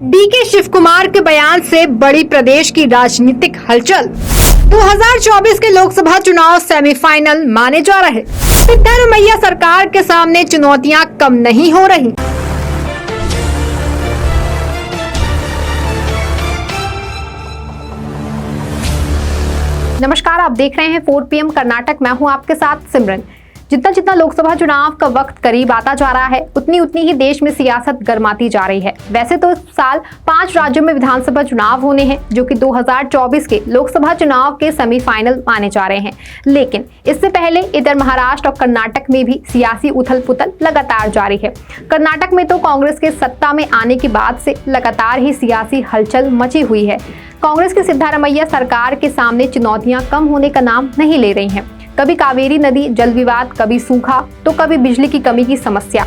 DK Shiv Kumar के बयान से बड़ी प्रदेश की राजनीतिक हलचल। 2024 के लोकसभा चुनाव सेमीफाइनल माने जा रहे। सिद्धारमैया सरकार के सामने चुनौतियां कम नहीं हो रही। नमस्कार, आप देख रहे हैं 4 PM कर्नाटक। मैं हूं आपके साथ सिमरन। जितना जितना लोकसभा चुनाव का वक्त करीब आता जा रहा है, उतनी उतनी ही देश में सियासत गर्माती जा रही है। वैसे तो इस साल 5 राज्यों में विधानसभा चुनाव होने हैं, जो कि 2024 के लोकसभा चुनाव के सेमीफाइनल माने जा रहे हैं। लेकिन इससे पहले इधर महाराष्ट्र और कर्नाटक में भी सियासी उथल पुथल लगातार जारी है। कर्नाटक में तो कांग्रेस के सत्ता में आने के बाद से लगातार ही सियासी हलचल मची हुई है। कांग्रेस की सिद्धारमैया सरकार के सामने चुनौतियां कम होने का नाम नहीं ले रही हैं। कभी कावेरी नदी जल विवाद, कभी सूखा, तो कभी बिजली की कमी की समस्या।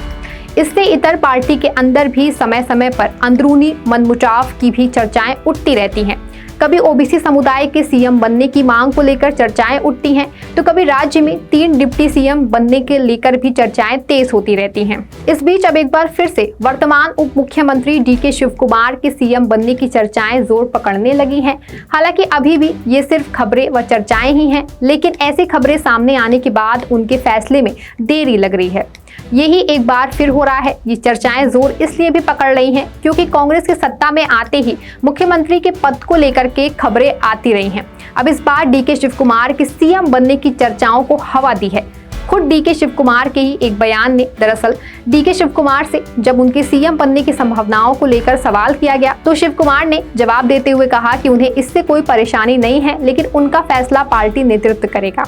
इससे इतर पार्टी के अंदर भी समय समय पर अंदरूनी मनमुटाव की भी चर्चाएं उठती रहती हैं। कभी ओबीसी समुदाय के सीएम बनने की मांग को लेकर चर्चाएं उठती हैं, तो कभी राज्य में 3 डिप्टी सीएम बनने के लेकर भी चर्चाएं तेज होती रहती हैं। इस बीच अब एक बार फिर से वर्तमान उप मुख्यमंत्री डीके शिव कुमार के सीएम बनने की चर्चाएं जोर पकड़ने लगी हैं। हालांकि अभी भी ये सिर्फ खबरें व चर्चाएं ही हैं, लेकिन ऐसी खबरें सामने आने के बाद उनके फैसले में देरी लग रही है। यही एक बार फिर हो रहा है। ये चर्चाएं जोर इसलिए भी पकड़ रही हैं क्योंकि कांग्रेस के सत्ता में आते ही मुख्यमंत्री के पद को लेकर के खबरें आती रही हैं। अब इस बार डीके शिव कुमार के सीएम बनने की चर्चाओं को हवा दी है। खुद डीके शिव कुमार के ही एक बयान ने दरअसल डीके शिव कुमार से जब उनके सीएम बनने की संभावनाओं को लेकर सवाल किया गया, तो शिव कुमार ने जवाब देते हुए कहा कि उन्हें इससे कोई परेशानी नहीं है, लेकिन उनका फैसला पार्टी नेतृत्व करेगा।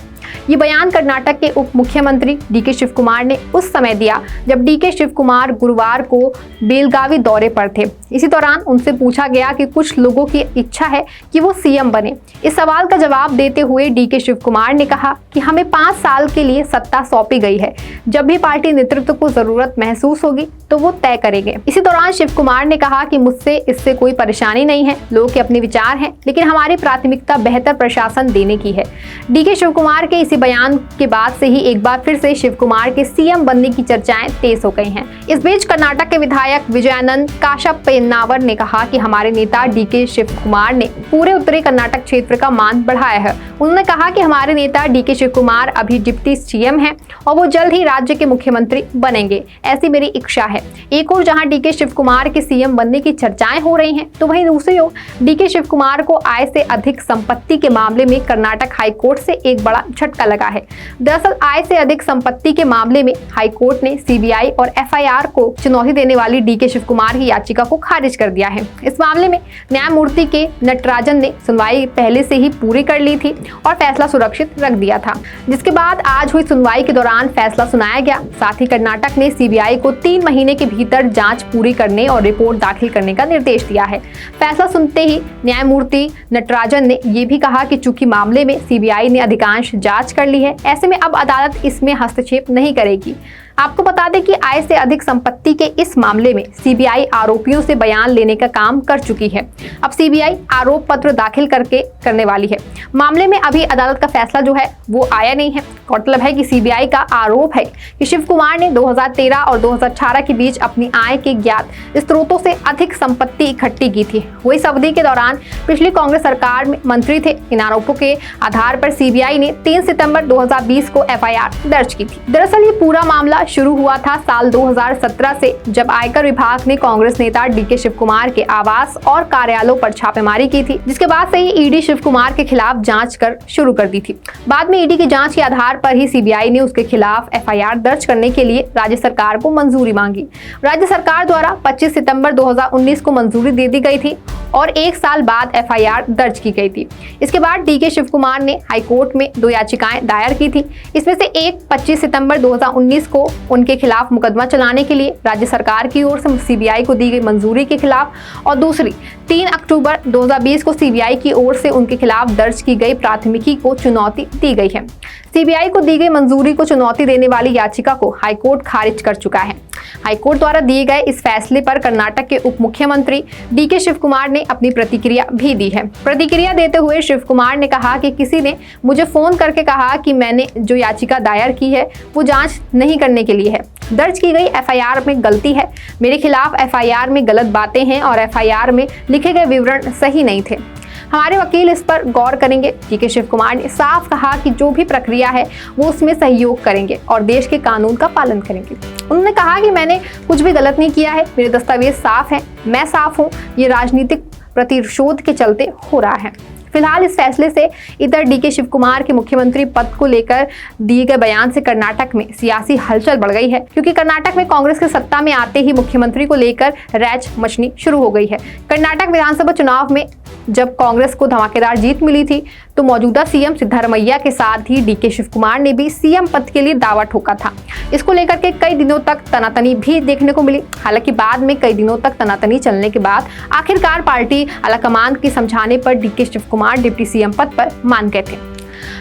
ये बयान कर्नाटक के उप मुख्यमंत्री डीके शिव कुमार ने उस समय दिया जब डीके शिव कुमार गुरुवार को बेलगावी दौरे पर थे। इसी दौरान उनसे पूछा गया कि कुछ लोगों की इच्छा है कि वो सीएम बने। इस सवाल का जवाब देते हुए डीके शिव कुमार ने कहा कि हमें 5 साल के लिए सत्ता सौंपी गई है। जब भी पार्टी नेतृत्व को जरूरत महसूस होगी तो वो तय करेंगे। इसी दौरान शिव कुमार ने कहा कि मुझसे इससे कोई परेशानी नहीं है, लोगों के अपने विचार हैं, लेकिन हमारी प्राथमिकता बेहतर प्रशासन देने की है। डीके शिव कुमार के इसी बयान के बाद से ही एक बार फिर से शिव कुमार के सीएम बनने की चर्चाएं तेज हो गई हैं। इस बीच कर्नाटक के विधायक विजयानंद काशप्पयन्नावर ने कहा कि हमारे नेता डीके शिव कुमार ने पूरे उत्तरी कर्नाटक क्षेत्र का मान बढ़ाया है। उन्होंने कहा कि हमारे नेता डीके शिव कुमार अभी डिप्टी सीएम हैं और वो जल्द ही राज्य के मुख्यमंत्री बनेंगे, ऐसी मेरी इच्छा है। एक और जहां डीके शिव कुमार के सीएम बनने की चर्चाएं हो रही हैं, तो वहीं दूसरी ओर डीके शिव कुमार को आय से अधिक संपत्ति के मामले में कर्नाटक हाईकोर्ट से एक बड़ा झटका लगा है। दरअसल आय से अधिक संपत्ति के मामले में हाईकोर्ट ने सीबीआई और एफआईआर को चुनौती देने वाली डीके शिव कुमार की याचिका को खारिज कर दिया है। इस मामले में न्यायमूर्ति के नटराजन ने सुनवाई पहले से ही पूरी कर ली थी और फैसला सुरक्षित रख दिया था, जिसके बाद आज हुई सुनवाई के दौरान फैसला सुनाया गया। साथ ही कर्नाटक ने सीबीआई को 3 महीने के भीतर जांच पूरी करने और रिपोर्ट दाखिल करने का निर्देश दिया है। फैसला सुनते ही न्यायमूर्ति नटराजन ने यह भी कहा कि चूंकि मामले में सीबीआई ने अधिकांश जांच कर ली है, ऐसे में अब अदालत इसमें हस्तक्षेप नहीं करेगी। आपको बता दें कि आय से अधिक संपत्ति के इस मामले में सीबीआई आरोपियों से बयान लेने का काम कर चुकी है। अब सीबीआई आरोप पत्र दाखिल करने वाली है। मामले में अभी अदालत का फैसला जो है वो आया नहीं है। गौरतलब है कि सीबीआई का आरोप है कि शिव कुमार ने 2013 और 2018 के बीच अपनी आय के ज्ञात स्रोतों से अधिक संपत्ति इकट्ठी की थी। वो इस अवधि के दौरान पिछली कांग्रेस सरकार में मंत्री थे। इन आरोपों के आधार पर सीबीआई ने 3 सितंबर 2020 को एफआईआर दर्ज की थी। दरअसल ये पूरा मामला शुरू हुआ था साल 2017 से, जब आयकर विभाग ने कांग्रेस नेता डीके शिव कुमार के आवास और कार्यालयों पर छापेमारी की थी, जिसके बाद से ही ईडी शिव कुमार के खिलाफ जांच शुरू कर दी थी। बाद में ईडी की जांच के आधार पर ही सीबीआई ने उसके खिलाफ एफआईआर दर्ज करने के लिए राज्य सरकार को मंजूरी मांगी। राज्य सरकार द्वारा 25 सितंबर 2019 को मंजूरी दे दी गई थी और 1 साल बाद एफआईआर दर्ज की गई थी। इसके बाद डीके शिव कुमार ने हाईकोर्ट में 2 याचिकाएं दायर की थी। इसमें से एक 25 सितंबर 2019 को उनके खिलाफ मुकदमा चलाने के लिए राज्य सरकार की ओर से सीबीआई को दी गई मंजूरी के खिलाफ, और दूसरी 3 अक्टूबर 2020 को सीबीआई की ओर से उनके खिलाफ दर्ज की गई प्राथमिकी को चुनौती दी गई है। सीबीआई को दी गई मंजूरी को चुनौती देने वाली याचिका को हाईकोर्ट खारिज कर चुका है। हाईकोर्ट द्वारा दिए गए इस फैसले पर कर्नाटक के उप मुख्यमंत्री डीके शिव कुमार ने अपनी प्रतिक्रिया भी दी है। प्रतिक्रिया देते हुए शिव कुमार ने कहा कि किसी ने मुझे फोन करके कहा कि मैंने जो याचिका दायर की है वो जांच नहीं करने के लिए है। दर्ज की गई एफआईआर में गलती है, मेरे खिलाफ एफआईआर में गलत बातें हैं और एफआईआर में लिखे गए विवरण सही नहीं थे। हमारे वकील इस पर गौर करेंगे। डीके शिव कुमार ने साफ कहा कि जो भी प्रक्रिया है वो उसमें सहयोग करेंगे और देश के कानून का पालन करेंगे। उन्होंने कहा कि मैंने कुछ भी गलत नहीं किया है, मेरे दस्तावेज साफ हैं, मैं साफ हूँ, ये राजनीतिक प्रतिशोध के चलते हो रहा है। फिलहाल इस फैसले से इधर डीके शिव कुमार के मुख्यमंत्री पद को लेकर दिए गए बयान से कर्नाटक में सियासी हलचल बढ़ गई है, क्योंकि कर्नाटक में कांग्रेस के सत्ता में आते ही मुख्यमंत्री को लेकर रैच मचनी शुरू हो गई है। कर्नाटक विधानसभा चुनाव में जब कांग्रेस को धमाकेदार जीत मिली थी तो मौजूदा सीएम सिद्धारमैया के साथ ही डीके शिव कुमार ने भी सीएम पद के लिए दावा ठोका था। इसको लेकर के कई दिनों तक तनातनी भी देखने को मिली। हालांकि बाद में कई दिनों तक तनातनी चलने के बाद आखिरकार पार्टी आलाकमान के समझाने पर डीके शिव कुमार डिप्टी सीएम पद पर मान गए थे।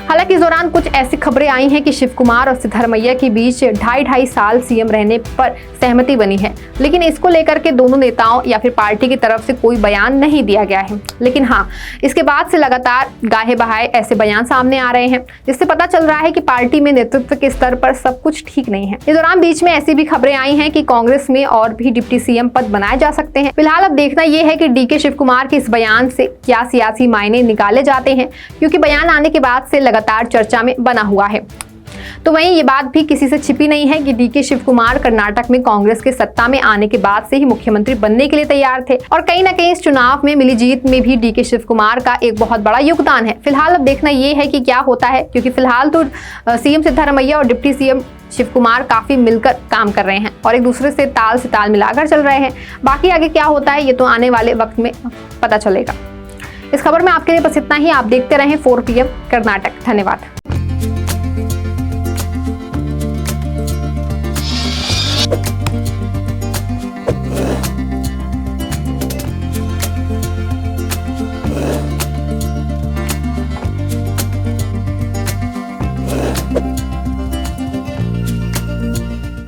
हालांकि इस दौरान कुछ ऐसी खबरें आई हैं कि शिव कुमार और सिद्धारमैया के बीच 2.5 साल सीएम रहने पर सहमति बनी है, लेकिन इसको लेकर के दोनों नेताओं या फिर पार्टी की तरफ से कोई बयान नहीं दिया गया है। लेकिन हाँ, इसके बाद से लगातार गाहे बहाए ऐसे बयान सामने आ रहे हैं, जिससे पता चल रहा है कि पार्टी में नेतृत्व के स्तर पर सब कुछ ठीक नहीं है। इस दौरान बीच में ऐसी भी खबरें आई हैं कि कांग्रेस में और भी डिप्टी सीएम पद बनाए जा सकते हैं। फिलहाल अब देखना यह है कि डीके शिव कुमार के इस बयान से क्या सियासी मायने निकाले जाते हैं, क्योंकि बयान आने के बाद से लगातार चर्चा में बना हुआ है। तो वहीं ये बात भी किसी से छिपी नहीं है कि डीके शिव कुमार कर्नाटक में कांग्रेस के सत्ता में आने के बाद से ही मुख्यमंत्री बनने के लिए तैयार थे और कहीं ना कहीं इस चुनाव में मिली जीत में भी डीके शिव कुमार का एक बहुत बड़ा योगदान है। फिलहाल अब देखना ये है कि क्या होता है, क्योंकि फिलहाल तो सीएम सिद्धारमैया और डिप्टी सीएम शिव कुमार काफी मिलकर काम कर रहे हैं और एक दूसरे से ताल मिलाकर चल रहे हैं। बाकी आगे क्या होता है ये तो आने वाले वक्त में पता चलेगा। इस खबर में आपके लिए बस इतना ही। आप देखते रहें 4 PM कर्नाटक। धन्यवाद।